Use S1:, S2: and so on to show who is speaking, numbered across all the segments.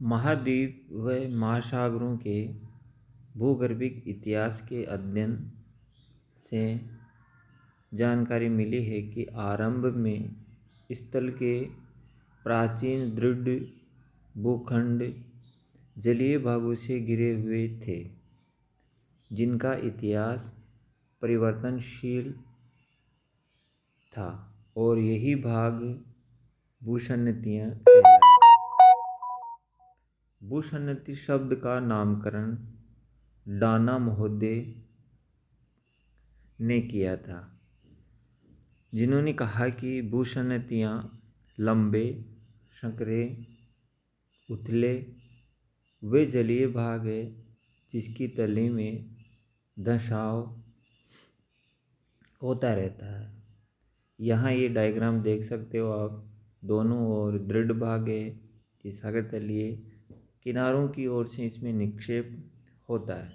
S1: महाद्वीप व महासागरों के भूगर्भिक इतिहास के अध्ययन से जानकारी मिली है कि आरंभ में स्थल के प्राचीन दृढ़ भूखंड जलीय भागों से घिरे हुए थे, जिनका इतिहास परिवर्तनशील था और यही भाग भूसन्नतियाँ कहलाए। भूसन्नति शब्द का नामकरण डाना महोदय ने किया था, जिन्होंने कहा कि भूसन्नतियाँ लंबे, संकरे, उथले वे जलीय भाग है जिसकी तली में धंसाव होता रहता है। यहाँ ये डायग्राम देख सकते हो आप, दोनों ओर दृढ़ भाग है कि सागर तलीय, किनारों की ओर से इसमें निक्षेप होता है।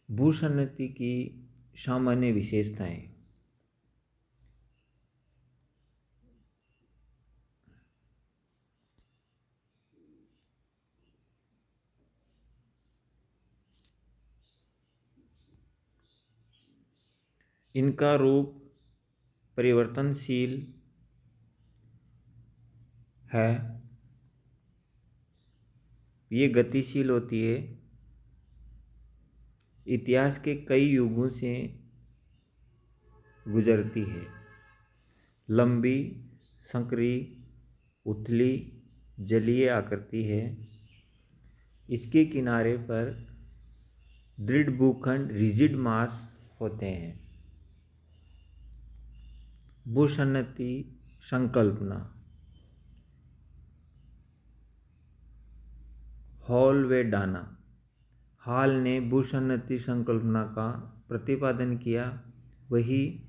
S1: भूसन्नति की सामान्य विशेषताएं। इनका रूप परिवर्तनशील है, ये गतिशील होती है, इतिहास के कई युगों से गुजरती है, लंबी, संकरी, उथली, जलीय आकृति है। इसके किनारे पर दृढ़ भूखंड रिजिड मास होते हैं। भूसन्नति संकल्पना। हॉल व डाना। हॉल ने भूसन्नति संकल्पना का प्रतिपादन किया, वही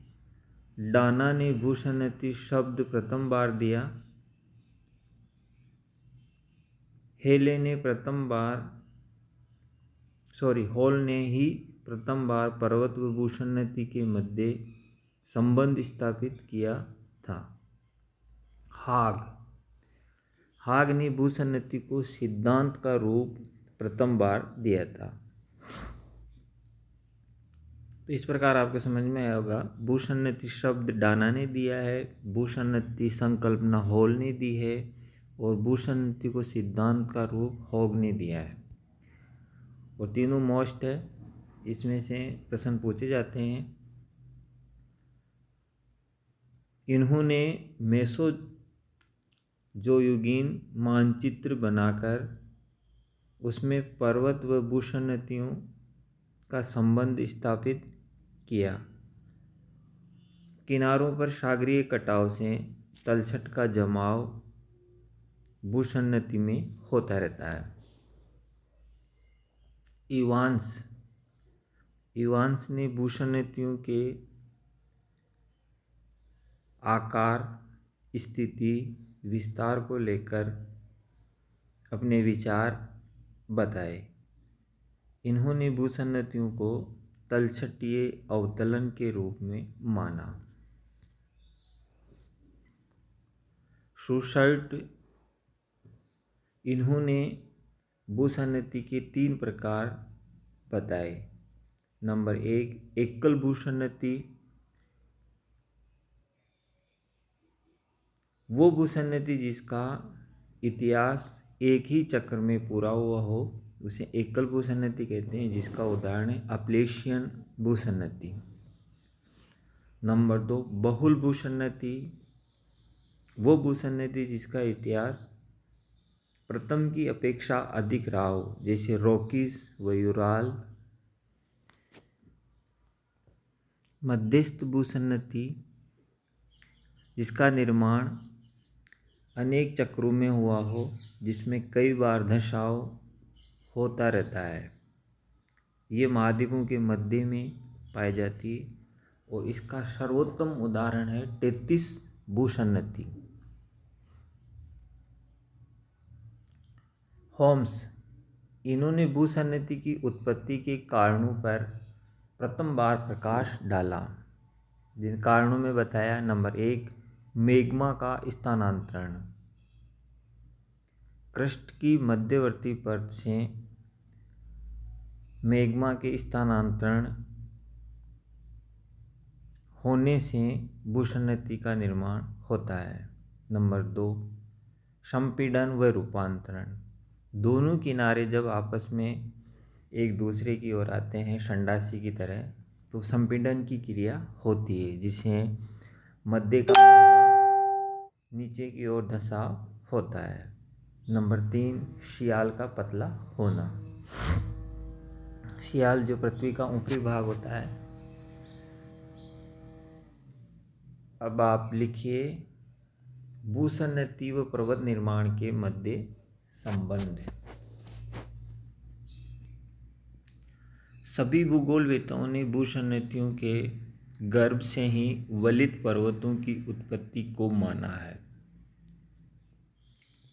S1: डाना ने भूसन्नति शब्द प्रथम बार दिया। हॉल ने ही प्रथम बार पर्वत व भूसन्नति के मध्य संबंध स्थापित किया था। हाग ने भूसन्नति को सिद्धांत का रूप प्रथम बार दिया था। तो इस प्रकार आपको समझ में आया होगा, भूसन्नति शब्द डाना ने दिया है, भूसन्नति संकल्पना हॉल ने दी है और भूसन्नति को सिद्धांत का रूप हॉग ने दिया है। और तीनों मोस्ट है, इसमें से प्रश्न पूछे जाते हैं। इन्होंने मेसोजोयुगीन मानचित्र बनाकर उसमें पर्वत व भूसन्नतियों का संबंध स्थापित किया। किनारों पर सागरीय कटाव से तलछट का जमाव भूसन्नति में होता रहता है। इवांस ने भूसन्नतियों के आकार, स्थिति, विस्तार को लेकर अपने विचार बताए। इन्होंने भूसन्नतियों को तलछटीय अवतलन के रूप में माना। शूसर्ट, इन्होंने भूसन्नति के 3 प्रकार बताए। नंबर 1, एकल भूसन्नति। वो भूसन्नति जिसका इतिहास एक ही चक्र में पूरा हुआ हो उसे एकल भूसन्नति कहते हैं, जिसका उदाहरण है अपलेशियन भूसन्नति। नंबर 2, बहुल भूसन्नति। वो भूसन्नति जिसका इतिहास प्रथम की अपेक्षा अधिक रहा हो, जैसे रॉकीज व यूराल। मध्यस्थ भूसन्नति जिसका निर्माण अनेक चक्रों में हुआ हो, जिसमें कई बार धंसाव होता रहता है। ये महाद्वीपों के मध्य में पाई जाती है और इसका सर्वोत्तम उदाहरण है टेथिस भूसन्नति। होम्स, इन्होंने भूसन्नति की उत्पत्ति के कारणों पर प्रथम बार प्रकाश डाला। जिन कारणों में बताया, नंबर 1, मैग्मा का स्थानांतरण। क्रस्ट की मध्यवर्ती परत से मैग्मा के स्थानांतरण होने से भूसन्नति का निर्माण होता है। नंबर 2, संपीड़न व रूपांतरण। दोनों किनारे जब आपस में एक दूसरे की ओर आते हैं संडासी की तरह, तो संपीड़न की क्रिया होती है, जिसे मध्य का मलबा नीचे की ओर धंसाव होता है। नंबर 3, शियाल का पतला होना। शियाल जो पृथ्वी का ऊपरी भाग होता है। अब आप लिखिए भूसन्नति व पर्वत निर्माण के मध्य संबंध। सभी भूगोलवेत्ताओं ने भूसन्नतियों के गर्भ से ही वलित पर्वतों की उत्पत्ति को माना है।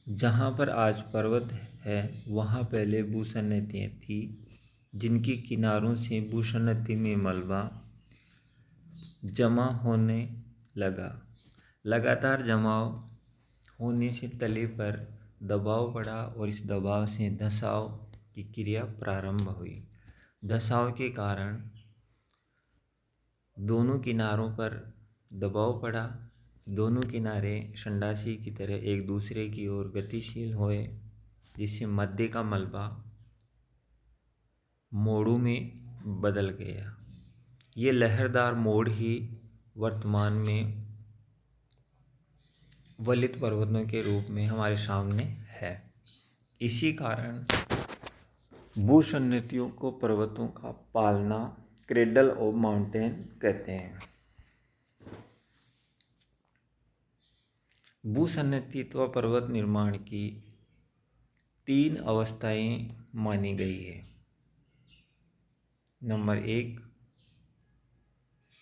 S1: जहाँ पर आज पर्वत है वहाँ पहले भूसन्नतियाँ थी, जिनके किनारों से भूसन्नति में मलबा जमा होने लगा। लगातार जमाव होने से तले पर दबाव पड़ा और इस दबाव से धंसाव की क्रिया प्रारंभ हुई। धंसाव के कारण दोनों किनारों पर दबाव पड़ा। दोनों किनारे संडासी की तरह एक दूसरे की ओर गतिशील हुए, जिससे मध्य का मलबा मोड़ों में बदल गया। ये लहरदार मोड़ ही वर्तमान में वलित पर्वतों के रूप में हमारे सामने है। इसी कारण भूसन्नतियों को पर्वतों का पालना, क्रेडल ऑफ माउंटेन कहते हैं। भूसन्नति अथवा पर्वत निर्माण की 3 अवस्थाएं मानी गई है। नंबर 1,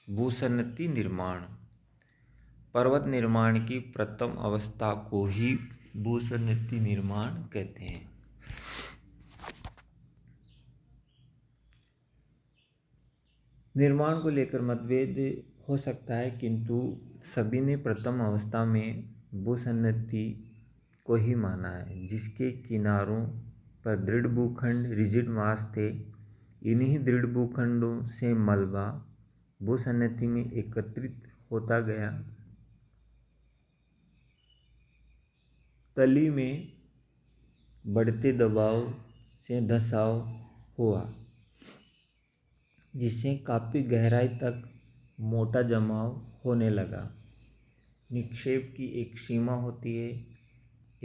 S1: भूसन्नति निर्माण। पर्वत निर्माण की प्रथम अवस्था को ही भूसन्नति निर्माण कहते हैं। निर्माण को लेकर मतभेद हो सकता है, किंतु सभी ने प्रथम अवस्था में भूसन्नति को ही माना है, जिसके किनारों पर दृढ़ भूखंड रिजिड मास थे। इन्हीं दृढ़ भूखंडों से मलबा भूसन्नति में एकत्रित होता गया। तली में बढ़ते दबाव से धंसाव हुआ, जिससे काफ़ी गहराई तक मोटा जमाव होने लगा। निक्षेप की एक सीमा होती है,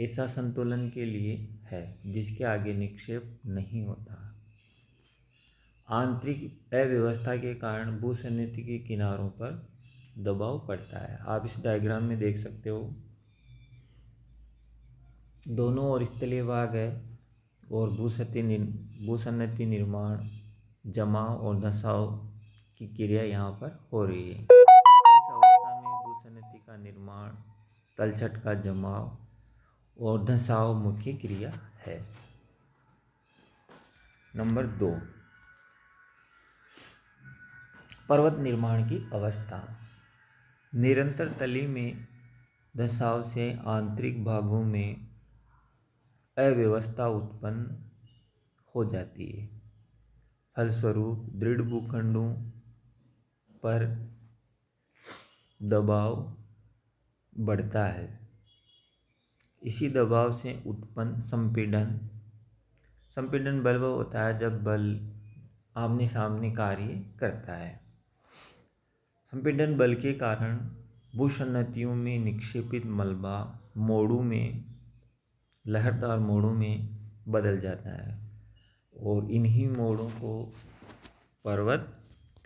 S1: ऐसा संतुलन के लिए है, जिसके आगे निक्षेप नहीं होता। आंतरिक अव्यवस्था के कारण भूसन्नति के किनारों पर दबाव पड़ता है। आप इस डायग्राम में देख सकते हो, दोनों ओर स्थलीय भाग है और भूसन्नति निर्माण, जमाव और धंसाव की क्रिया यहाँ पर हो रही है। इस अवस्था में भूसन्नति का निर्माण, तलछट का जमाव और धंसाव मुख्य क्रिया है। नंबर 2, पर्वत निर्माण की अवस्था। निरंतर तली में धंसाव से आंतरिक भागों में अव्यवस्था उत्पन्न हो जाती है। फलस्वरूप दृढ़ भूखंडों पर दबाव बढ़ता है। इसी दबाव से उत्पन्न संपीड़न बल वह होता है जब बल आमने सामने कार्य करता है। संपीड़न बल के कारण भूसन्नतियों में निक्षेपित मलबा मोड़ों में, लहरदार मोड़ों में बदल जाता है और इन्हीं मोड़ों को पर्वत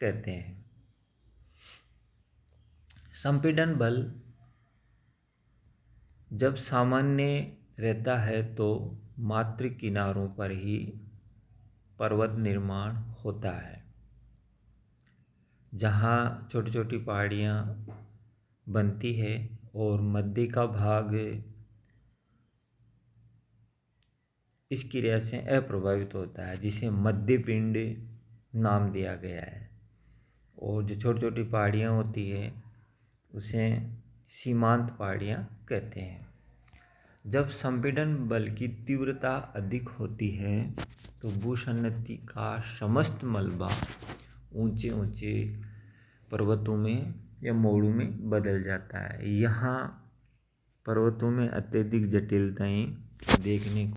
S1: कहते हैं। संपीड़न बल जब सामान्य रहता है तो मात्र किनारों पर ही पर्वत निर्माण होता है। जहाँ छोटी छोटी पहाड़ियाँ बनती है और मध्य का भाग इस क्रिया से अप्रभावित होता है, जिसे मध्य पिंड नाम दिया गया है। और जो छोटी छोटी पहाड़ियाँ होती है उसे सीमांत पहाड़ियाँ कहते हैं। जब संपीड़न बल की तीव्रता अधिक होती है तो भूसन्नति का समस्त मलबा ऊंचे ऊंचे पर्वतों में या मोड़ों में बदल जाता है। यहाँ पर्वतों में अत्यधिक जटिलताएं देखने को